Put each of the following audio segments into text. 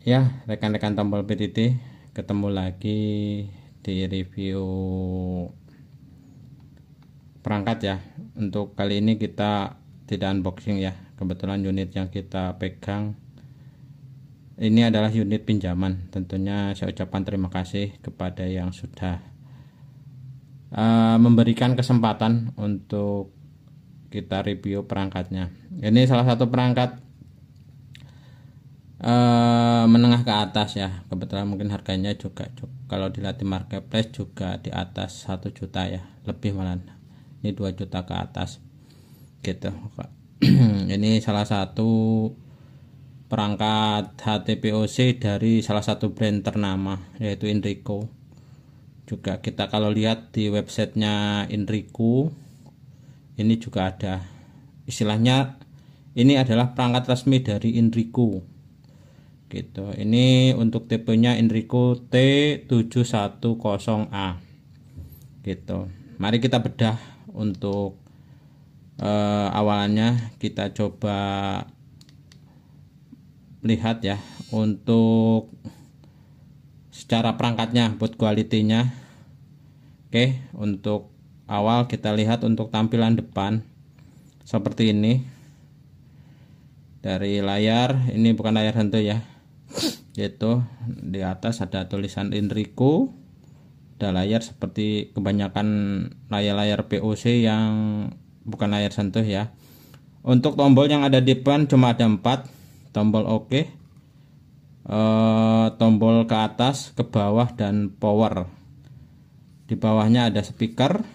Ya, rekan-rekan tombol PTT, ketemu lagi di review perangkat ya. Untuk kali ini kita tidak unboxing ya. Kebetulan unit yang kita pegang ini adalah unit pinjaman. Tentunya saya ucapkan terima kasih kepada yang sudah memberikan kesempatan untuk kita review perangkatnya. Ini salah satu perangkat menengah ke atas ya. Kebetulan mungkin harganya juga kalau dilihat di marketplace juga di atas 1 juta ya, lebih malah. Ini 2 juta ke atas gitu. Ini salah satu perangkat HTPOC dari salah satu brand ternama yaitu Inrico. Juga kita kalau lihat di websitenya Inrico ini juga ada, istilahnya ini adalah perangkat resmi dari Inrico gitu. Ini untuk tipenya Inrico T710A gitu. Mari kita bedah untuk awalannya. Kita coba lihat ya untuk secara perangkatnya, buat kualitinya. Oke, untuk awal kita lihat untuk tampilan depan seperti ini. Dari layar, ini bukan layar sentuh ya, yaitu di atas ada tulisan Inrico. Ada layar seperti kebanyakan layar-layar POC yang bukan layar sentuh ya. Untuk tombol yang ada di depan cuma ada 4, tombol OK, tombol ke atas, ke bawah, dan power. Di bawahnya ada speaker.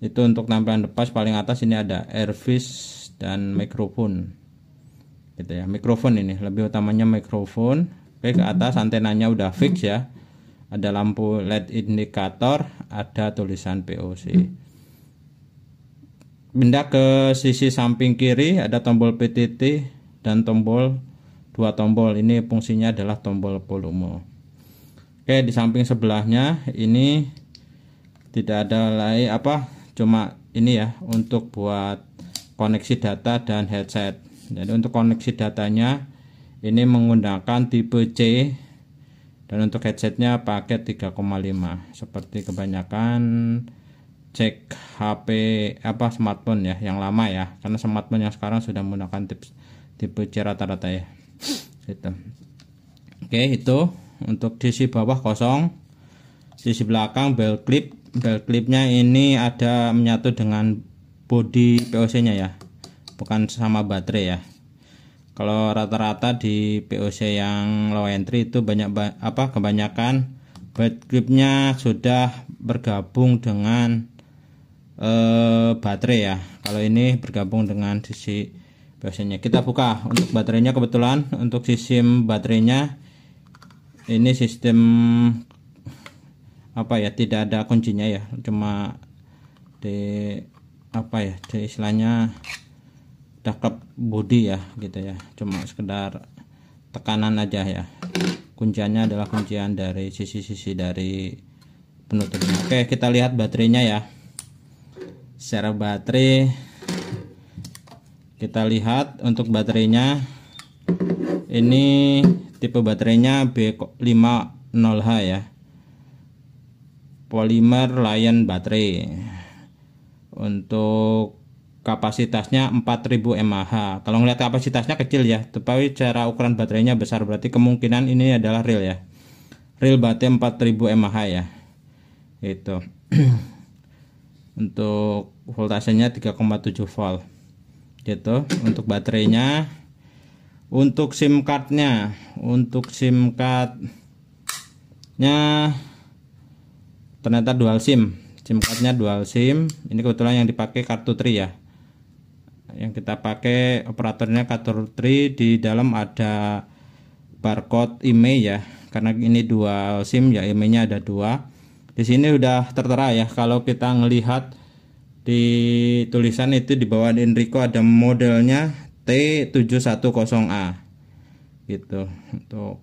Itu untuk tampilan depan. Paling atas ini ada airfish dan mikrofon gitu ya. Mikrofon ini lebih utamanya mikrofon. Oke, ke atas antenanya udah fix ya. Ada lampu LED indikator, ada tulisan POC. Pindah ke sisi samping kiri ada tombol PTT dan tombol, 2 tombol. Ini fungsinya adalah tombol volume. Oke, di samping sebelahnya ini tidak ada lain cuma ini ya untuk buat koneksi data dan headset. Jadi untuk koneksi datanya ini menggunakan tipe C, dan untuk headsetnya paket 3,5 seperti kebanyakan cek HP smartphone ya yang lama ya, karena smartphone yang sekarang sudah menggunakan tipe C rata-rata ya gitu. Oke, itu untuk sisi bawah kosong. Sisi belakang belt clipnya ini ada menyatu dengan bodi POC nya ya, bukan sama baterai ya. Kalau rata-rata di POC yang low entry itu kebanyakan belt clipnya sudah bergabung dengan baterai ya. Kalau ini bergabung dengan sisi POC nya. Kita buka untuk baterainya. Kebetulan untuk sistem baterainya ini sistem tidak ada kuncinya ya, cuma di istilahnya dekat body ya gitu ya, cuma sekedar tekanan aja ya. Kunciannya adalah kuncian dari sisi-sisi dari penutupnya. Oke, kita lihat baterainya ya. Secara baterai kita lihat untuk baterainya ini tipe baterainya B50H ya, polymer Lion baterai. Untuk kapasitasnya 4000 mAh. Kalau ngeliat kapasitasnya kecil ya, tapi cara ukuran baterainya besar, berarti kemungkinan ini adalah real ya. Real baterai 4000 mAh ya. Itu. Untuk voltasenya 3,7 volt. Gitu. Untuk baterainya. Untuk SIM cardnya, ternyata dual SIM. SIM cardnya dual SIM. Ini kebetulan yang dipakai kartu Tri ya. Yang kita pakai operatornya kartu Tri. Di dalam ada barcode IMEI ya. Karena ini dual SIM ya, IMEI-nya ada 2. Di sini udah tertera ya. Kalau kita ngelihat di tulisan itu di bawah Inrico ada modelnya T710A gitu. Untuk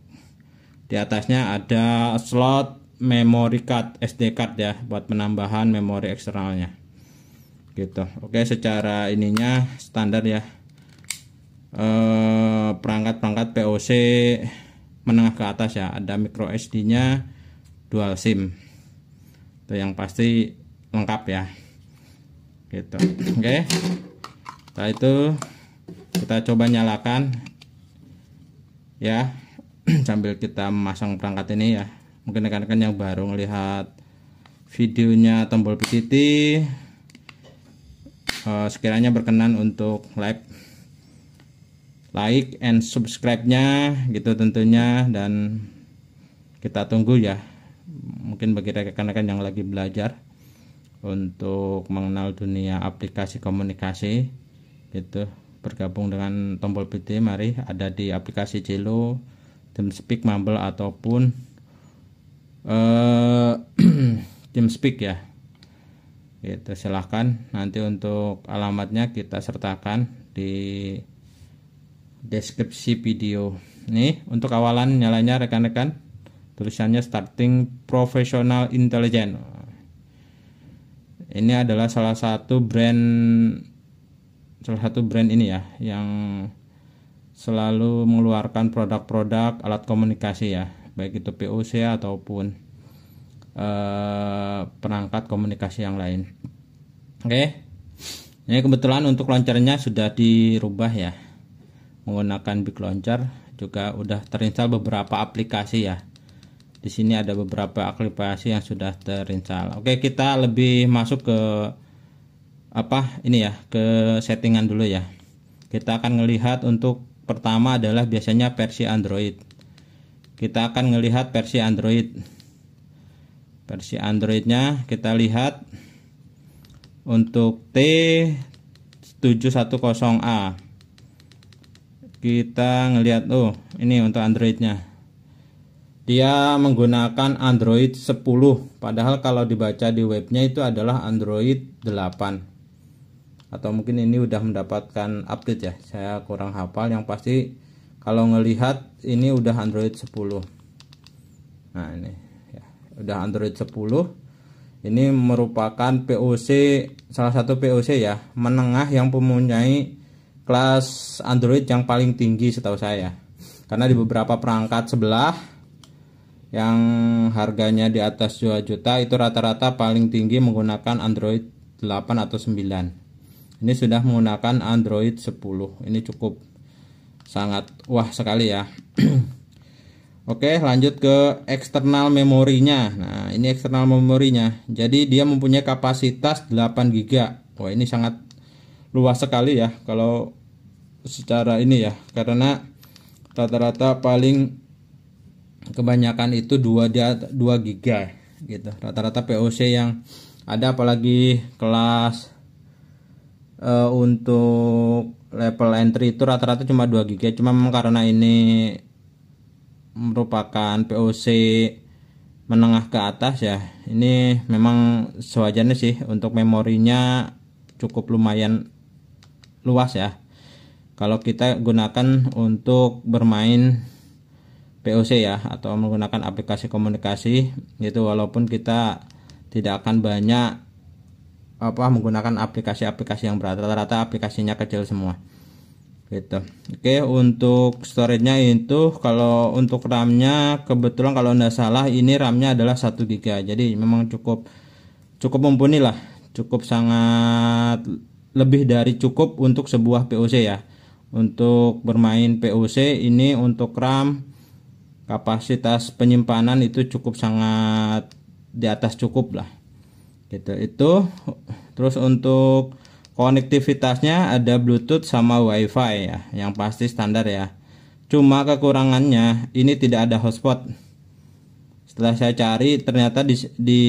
di atasnya ada slot memory card, SD card ya, buat penambahan memori eksternalnya gitu. Oke, secara ininya standar ya. perangkat-perangkat POC menengah ke atas ya, ada micro SD nya, dual SIM, itu yang pasti lengkap ya gitu. Oke, setelah itu kita coba nyalakan ya sambil kita memasang perangkat ini ya. Mungkin rekan-rekan yang baru melihat videonya tombol PTT sekiranya berkenan untuk like and subscribe-nya gitu tentunya, dan kita tunggu ya. Mungkin bagi rekan-rekan yang lagi belajar untuk mengenal dunia aplikasi komunikasi gitu, bergabung dengan tombol PT, mari, ada di aplikasi Cello, TeamSpeak, Mumble ataupun TeamSpeak ya gitu. Silahkan, nanti untuk alamatnya kita sertakan di deskripsi video. Nih untuk awalan nyalanya rekan-rekan, tulisannya starting professional intelligent. Ini adalah salah satu brand ini ya yang selalu mengeluarkan produk-produk alat komunikasi ya, baik itu POC ataupun perangkat komunikasi yang lain. Oke, ini kebetulan untuk launchernya sudah dirubah ya, menggunakan Big Launcher, juga udah terinstall beberapa aplikasi ya. Di sini ada beberapa aplikasi yang sudah terinstall. Oke, kita lebih masuk ke ke settingan dulu ya. Kita akan melihat untuk pertama adalah biasanya versi Android. Kita akan melihat versi Android. Versi Androidnya kita lihat untuk T710A. Kita ngelihat, ini untuk Androidnya. Dia menggunakan Android 10, padahal kalau dibaca di webnya itu adalah Android 8. Atau mungkin ini udah mendapatkan update ya, saya kurang hafal. Yang pasti kalau ngelihat ini udah Android 10. Nah ini ya, udah Android 10. Ini merupakan POC, salah satu POC ya, menengah yang mempunyai kelas Android yang paling tinggi setahu saya. Karena di beberapa perangkat sebelah yang harganya di atas 2 juta itu rata-rata paling tinggi menggunakan Android 8 atau 9. Ini sudah menggunakan Android 10. Ini cukup sangat wah sekali ya. Oke, lanjut ke eksternal memorinya. Nah, ini eksternal memorinya. Jadi dia mempunyai kapasitas 8 GB. Wah, ini sangat luas sekali ya kalau secara ini ya, karena rata-rata paling kebanyakan itu 2 GB gitu. Rata-rata POC yang ada, apalagi kelas untuk level entry itu rata-rata cuma 2 GB. Cuma karena ini merupakan POC menengah ke atas ya, ini memang sewajarnya sih untuk memorinya cukup lumayan luas ya kalau kita gunakan untuk bermain POC ya, atau menggunakan aplikasi komunikasi gitu. Walaupun kita tidak akan banyak menggunakan aplikasi-aplikasi yang berat, rata-rata aplikasinya kecil semua gitu. Oke, untuk storage-nya itu kalau untuk RAM-nya kebetulan kalau tidak salah ini RAM-nya adalah 1 GB. Jadi memang cukup mumpuni lah, cukup sangat lebih dari cukup untuk sebuah POC ya. Untuk bermain POC ini untuk RAM, kapasitas penyimpanan itu cukup sangat di atas cukup lah gitu. Itu terus untuk konektivitasnya ada Bluetooth sama WiFi ya, yang pasti standar ya. Cuma kekurangannya ini tidak ada hotspot. Setelah saya cari ternyata di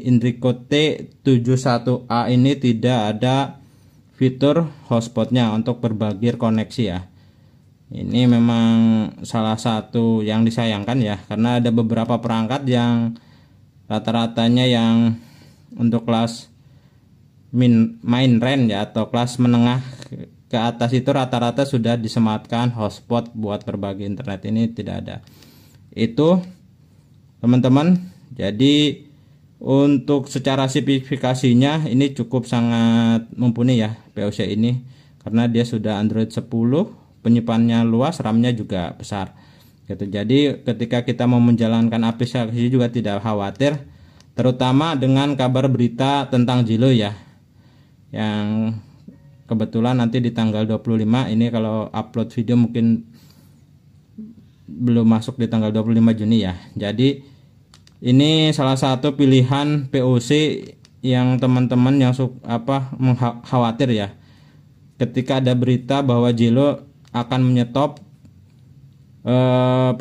Indrico T71A ini tidak ada fitur hotspotnya untuk berbagi koneksi ya. Ini memang salah satu yang disayangkan ya, karena ada beberapa perangkat yang rata-ratanya yang untuk kelas main range ya, atau kelas menengah ke atas itu rata-rata sudah disematkan hotspot buat berbagi internet. Ini tidak ada itu teman-teman. Jadi untuk secara spesifikasinya ini cukup sangat mumpuni ya POC ini, karena dia sudah Android 10, penyimpanannya luas, RAM-nya juga besar gitu. Jadi ketika kita mau menjalankan aplikasi juga tidak khawatir, terutama dengan kabar berita tentang Zillow ya, yang kebetulan nanti di tanggal 25 ini, kalau upload video mungkin belum masuk di tanggal 25 Juni ya. Jadi ini salah satu pilihan POC yang teman-teman yang khawatir ya, ketika ada berita bahwa Zillow akan menyetop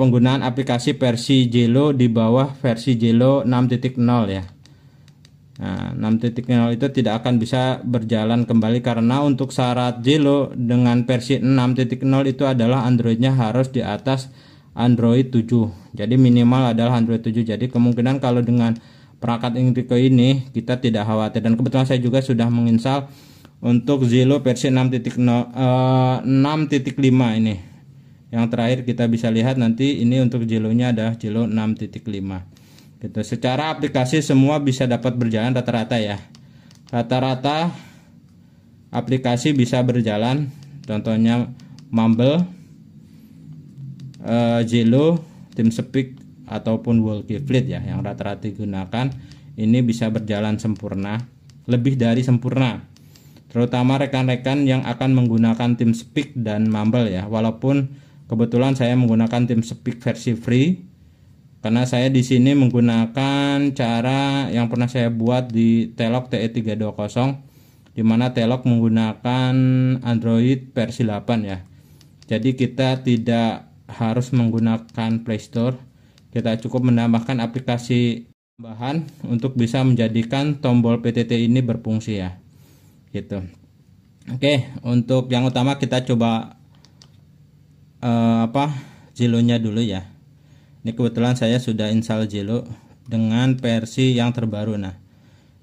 penggunaan aplikasi versi Zillow di bawah versi Zillow 6.0 ya. Nah, 6.0 itu tidak akan bisa berjalan kembali karena untuk syarat Zillow dengan versi 6.0 itu adalah Androidnya harus di atas Android 7. Jadi minimal adalah Android 7. Jadi kemungkinan kalau dengan perangkat Enrico ini kita tidak khawatir, dan kebetulan saya juga sudah menginstal untuk Zillow versi 6.5 ini. Yang terakhir kita bisa lihat nanti ini untuk Zillow-nya adalah Zillow 6.5 gitu. Secara aplikasi semua bisa dapat berjalan rata-rata ya. Rata-rata aplikasi bisa berjalan, contohnya Mumble, Zillow, TeamSpeak ataupun Wallkeyfleet ya, yang rata-rata digunakan ini bisa berjalan sempurna, lebih dari sempurna, terutama rekan-rekan yang akan menggunakan TeamSpeak dan Mumble ya. Walaupun kebetulan saya menggunakan TeamSpeak versi free, karena saya di sini menggunakan cara yang pernah saya buat di Telok TE320, dimana Telok menggunakan Android versi 8 ya. Jadi kita tidak harus menggunakan Play Store, kita cukup menambahkan aplikasi tambahan untuk bisa menjadikan tombol PTT ini berfungsi ya gitu. Oke, untuk yang utama kita coba Zillow-nya dulu ya. Ini kebetulan saya sudah install Zillow dengan versi yang terbaru. Nah,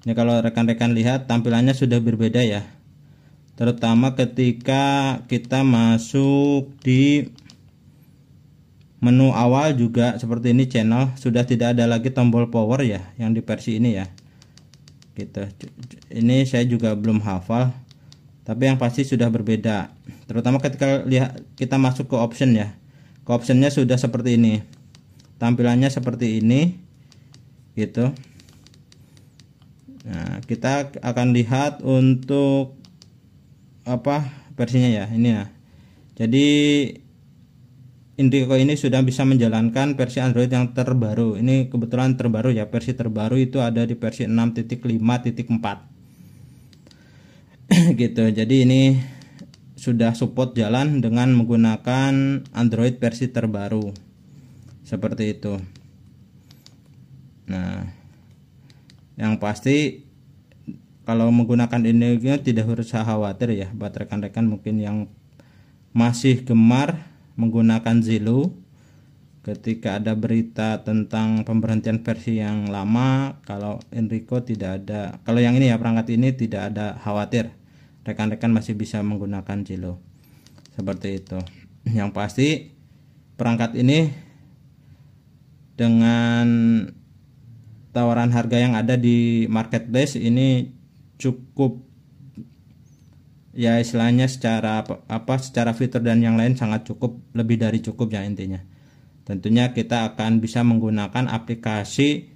ini kalau rekan-rekan lihat tampilannya sudah berbeda ya, terutama ketika kita masuk di menu awal juga seperti ini, channel sudah tidak ada lagi tombol power ya yang di versi ini ya gitu. Ini saya juga belum hafal, tapi yang pasti sudah berbeda, terutama ketika kita masuk ke option ya. Ke optionnya sudah seperti ini, tampilannya seperti ini gitu. Nah, kita akan lihat untuk versinya ya, ini ya. Jadi Enrico ini sudah bisa menjalankan versi Android yang terbaru. Ini kebetulan terbaru ya, versi terbaru itu ada di versi 6.5.4 gitu. Jadi ini sudah support jalan dengan menggunakan Android versi terbaru seperti itu. Nah, yang pasti kalau menggunakan ini tidak usah khawatir ya buat rekan-rekan mungkin yang masih gemar menggunakan Zillow. Ketika ada berita tentang pemberhentian versi yang lama, kalau Enrico tidak ada, kalau yang ini ya, perangkat ini tidak ada khawatir, rekan-rekan masih bisa menggunakan Zillow seperti itu. Yang pasti perangkat ini dengan tawaran harga yang ada di marketplace ini cukup ya, istilahnya secara secara fitur dan yang lain sangat cukup, lebih dari cukup ya intinya. Tentunya kita akan bisa menggunakan aplikasi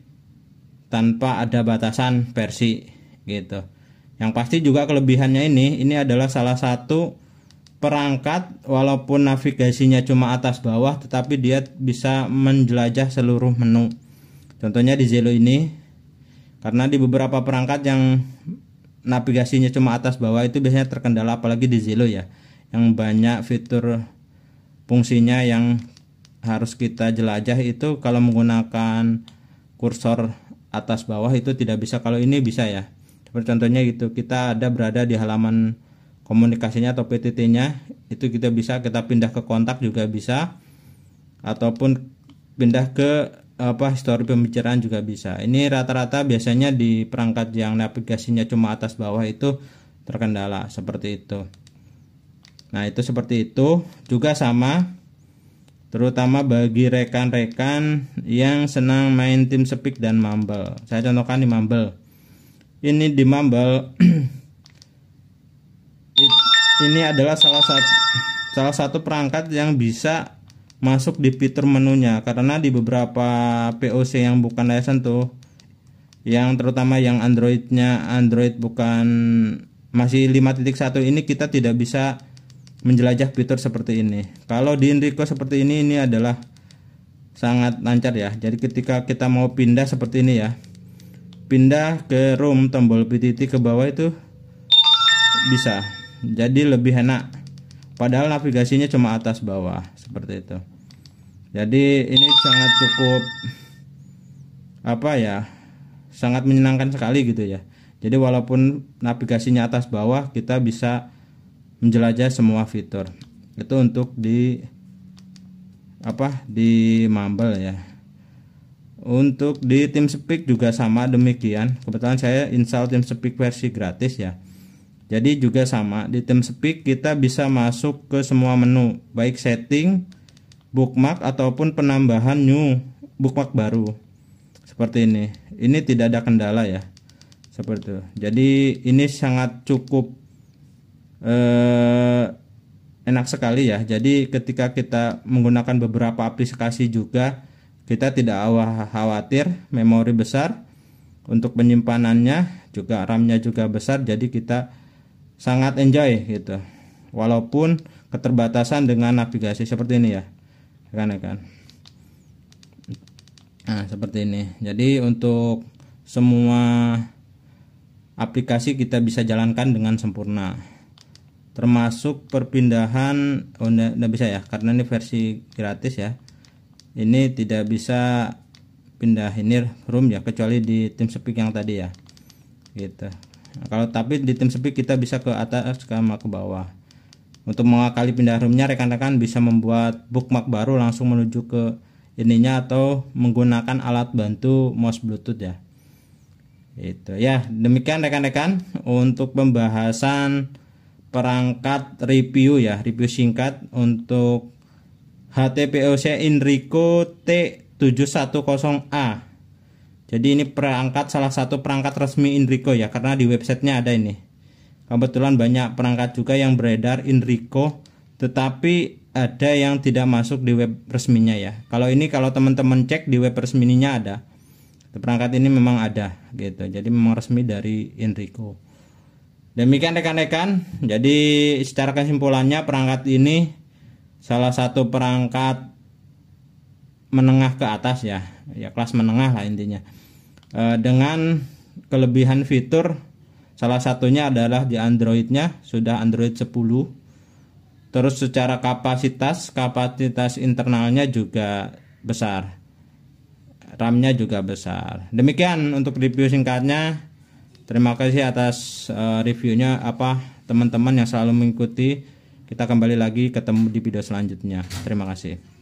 tanpa ada batasan versi gitu. Yang pasti juga kelebihannya ini adalah salah satu perangkat walaupun navigasinya cuma atas bawah, tetapi dia bisa menjelajah seluruh menu. Contohnya di Zillow ini, karena di beberapa perangkat yang navigasinya cuma atas bawah itu biasanya terkendala, apalagi di Zillow ya, yang banyak fitur fungsinya yang harus kita jelajah itu kalau menggunakan kursor atas bawah itu tidak bisa. Kalau ini bisa ya, seperti contohnya gitu, kita berada di halaman komunikasinya atau PTT-nya, itu kita pindah ke kontak juga bisa, ataupun pindah ke histori pembicaraan juga bisa. Ini rata-rata biasanya di perangkat yang navigasinya cuma atas bawah itu terkendala seperti itu. Nah, itu seperti itu juga sama, terutama bagi rekan-rekan yang senang main TeamSpeak dan Mumble. Saya contohkan di Mumble. Ini di Mumble ini adalah salah satu perangkat yang bisa masuk di fitur menunya, karena di beberapa POC yang bukan saya sentuh, yang terutama yang Android bukan masih 5.1 ini, kita tidak bisa menjelajah fitur seperti ini. Kalau di Enrico seperti ini adalah sangat lancar ya. Jadi ketika kita mau pindah seperti ini ya, pindah ke room, tombol PTT ke bawah itu bisa, jadi lebih enak, padahal navigasinya cuma atas bawah seperti itu. Jadi ini sangat cukup sangat menyenangkan sekali gitu ya. Jadi walaupun navigasinya atas bawah, kita bisa menjelajah semua fitur. Itu untuk di Mumble ya. Untuk di TeamSpeak juga sama demikian. Kebetulan saya install TeamSpeak versi gratis ya. Jadi juga sama, di TeamSpeak kita bisa masuk ke semua menu, baik setting, bookmark ataupun penambahan new bookmark baru. Seperti ini. Ini tidak ada kendala ya. Seperti itu. Jadi ini sangat cukup enak sekali ya. Jadi ketika kita menggunakan beberapa aplikasi juga, kita tidak khawatir memori besar, untuk penyimpanannya juga RAM-nya juga besar, jadi kita sangat enjoy gitu. Walaupun keterbatasan dengan navigasi seperti ini ya, rekan-rekan. Nah, seperti ini. Jadi untuk semua aplikasi kita bisa jalankan dengan sempurna, termasuk perpindahan nggak bisa ya, karena ini versi gratis ya. Ini tidak bisa pindah ini room ya, kecuali di TeamSpeak yang tadi ya gitu. Nah, kalau tapi di TeamSpeak kita bisa ke atas sama ke bawah. Untuk mengakali pindah roomnya, rekan-rekan bisa membuat bookmark baru langsung menuju ke ininya, atau menggunakan alat bantu mouse Bluetooth ya. Itu ya, demikian rekan-rekan untuk pembahasan perangkat review ya, review singkat untuk HTPOC Enrico T710A. Jadi ini salah satu perangkat resmi Enrico ya, karena di websitenya ada ini. Kebetulan banyak perangkat juga yang beredar Enrico, tetapi ada yang tidak masuk di web resminya ya. Kalau teman-teman cek di web resminya ada. Perangkat ini memang ada gitu. Jadi memang resmi dari Enrico. Demikian rekan-rekan. Jadi secara kesimpulannya, perangkat ini salah satu perangkat menengah ke atas ya. Ya kelas menengah lah intinya. Dengan kelebihan fitur, salah satunya adalah di Androidnya sudah Android 10. Terus secara kapasitas internalnya juga besar, RAM-nya juga besar. Demikian untuk review singkatnya. Terima kasih atas reviewnya teman-teman yang selalu mengikuti. Kita kembali lagi ketemu di video selanjutnya. Terima kasih.